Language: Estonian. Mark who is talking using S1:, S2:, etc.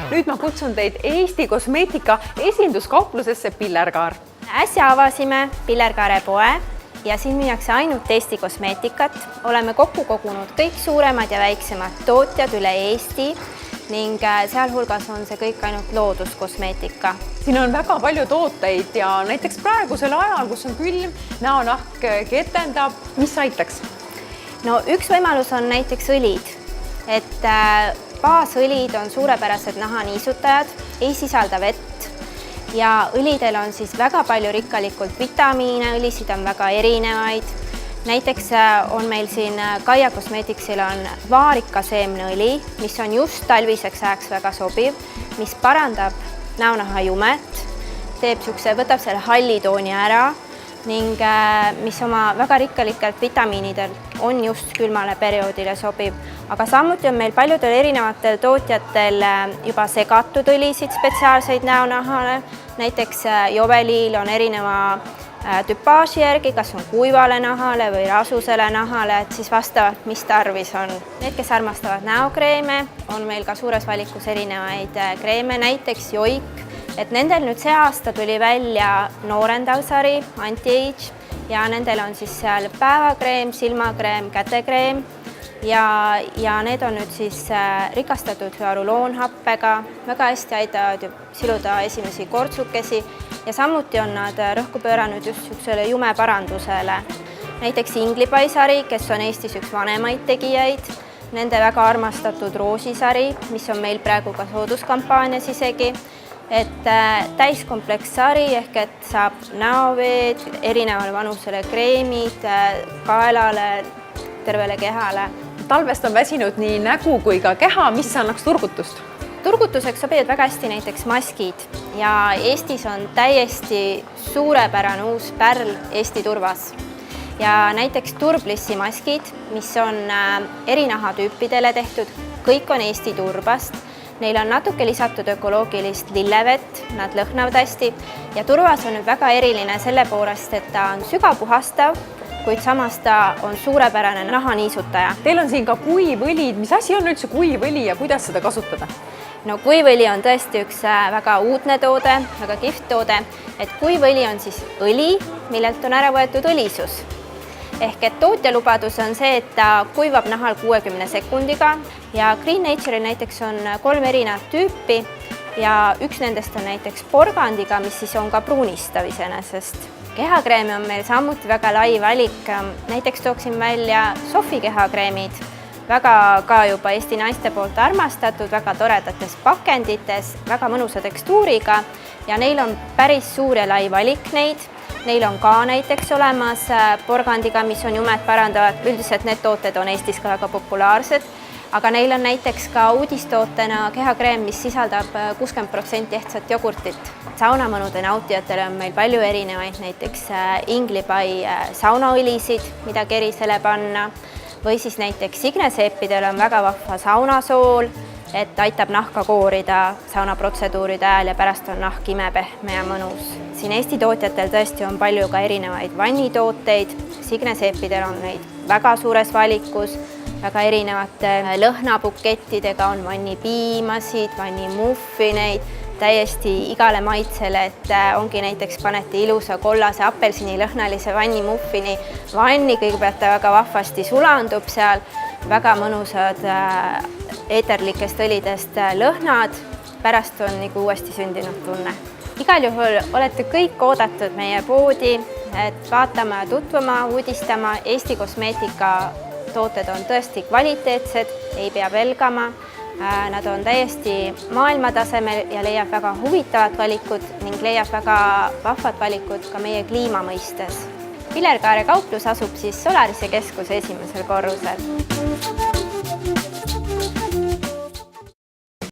S1: Nüüd ma kutsun teid Eesti kosmeetika esinduskauplusesse Pillerkaar.
S2: Äsja avasime Pillerkaare poe ja siin müüakse ainult Eesti kosmeetikat. Oleme kokku kogunud kõik suuremad ja väiksemad tootjad üle Eesti ning sealhulgas on see kõik ainult looduskosmeetika.
S1: Siin on väga palju tooteid ja näiteks praegusel ajal, kus on külm, näonahk ketendab, mis aitaks?
S2: No üks võimalus on näiteks õlid, et baasõlid on suurepärased nahaniisutajad, ei sisalda vett ja õlidel on siis väga palju rikkalikult vitamiine, õlisid on väga erinevaid. Näiteks on meil siin Kaia Cosmeticsil on vaarikaseemneõli, mis on just talviseks ajaks väga sobiv, mis parandab näonaha jumet, võtab selle hallitooni ära ning mis oma väga rikkalikelt vitamiinidel on just külmale perioodile sobiv. Aga samuti on meil paljudel erinevatel tootjatel juba segatud õlisid spetsiaalseid näonahale. Näiteks Joveliil on erineva tüpaaži järgi, kas on kuivale nahale või rasusele nahale, et siis vastavalt, mis tarvis on. Need, kes armastavad näokreeme, on meil ka suures valikus erinevaid kreeme, näiteks Joik, et nendel nüüd see aasta tuli välja noorendav sari, anti-age ja nendel on siis seal päevakreem, silmakreem, kätekreem ja need on nüüd siis rikastatud hyaluroonhappega, väga hästi aitavad siluda esimesi kortsukesi ja samuti on nad rõhku pööranud just niisugusele jumeparandusele. Näiteks Inglipai-sari, kes on Eestis üks vanemaid tegijaid, nende väga armastatud roosisari, mis on meil praegu ka sooduskampaanias isegi, et täiskomplekssari ehk et saab näoveed, erinevale vanusele kreemid, kaelale, tervele kehale.
S1: Talvest on väsinud nii nägu kui ka keha, mis annaks turgutust?
S2: Turgutuseks sobivad väga hästi näiteks maskid ja Eestis on täiesti suurepärane uus pärl Eesti turvas. Ja näiteks Turblissi maskid, mis on eri nahatüüpidele tehtud, kõik on Eesti turbast. Neil on natuke lisatud ökoloogilist lillevett, nad lõhnavad hästi ja turvas on nüüd väga eriline selle poolest, et ta on sügapuhastav, kuid samas ta on suurepärane nahaniisutaja.
S1: Teil on siin ka kuivõlid. Mis asi on üldse kuivõli ja kuidas seda kasutada?
S2: No kuivõli on tõesti üks väga uudne toode, väga kihvt toode, et kuivõli on siis õli, millelt on ära võetud õlisus. Ehk et tootjalubadus on see, et ta kuivab nahal 60 sekundiga ja Green Nature'il näiteks on 3 erinevat tüüpi ja üks nendest on näiteks porgandiga, mis siis on ka pruunistav iseenesest. Kehakreemi on meil samuti väga lai valik, näiteks tooksin välja Sofi kehakreemid, väga ka juba Eesti naiste poolt armastatud, väga toredates pakendites, väga mõnusa tekstuuriga ja neil on päris suur ja lai valik neid. Neil on ka näiteks olemas porgandiga, mis on jumet parandavad, üldiselt need tooted on Eestis ka väga populaarsed, aga neil on näiteks ka uudistootena kehakreem, mis sisaldab 60% ehtsat jogurtit. Saunamõnude nautijatele on meil palju erinevaid, näiteks Inglipai saunaõlisid, mida kerisele panna, või siis näiteks Signeseepidel on väga vahva saunasool, et aitab nahka koorida saunaprotseduuride ajal ja pärast on nahk imepehme ja mõnus. Siin Eesti tootjatel tõesti on palju ka erinevaid vannitooteid, Signeseepidel on neid väga suures valikus, väga erinevate lõhnabukettidega on vannipiimasid, vannimuffineid, täiesti igale maitsele, et ongi näiteks panete ilusa kollase apelsinilõhnalise vannimuffini vanni, kõigepealt ta väga vahvasti sulandub seal, väga mõnusad eeterlikest õlidest lõhnad, pärast on nagu uuesti sündinud tunne. Igal juhul olete kõik oodatud meie poodi, et vaatama, tutvuma, uudistama. Eesti kosmeetika tooted on tõesti kvaliteetsed, ei pea pelgama. Nad on täiesti maailmatasemel ja leiab väga huvitavad valikud ning leiab väga vahvad valikud ka meie kliima mõistes. Pillerkaare kauplus asub siis Solarise keskuse esimesel korrusel.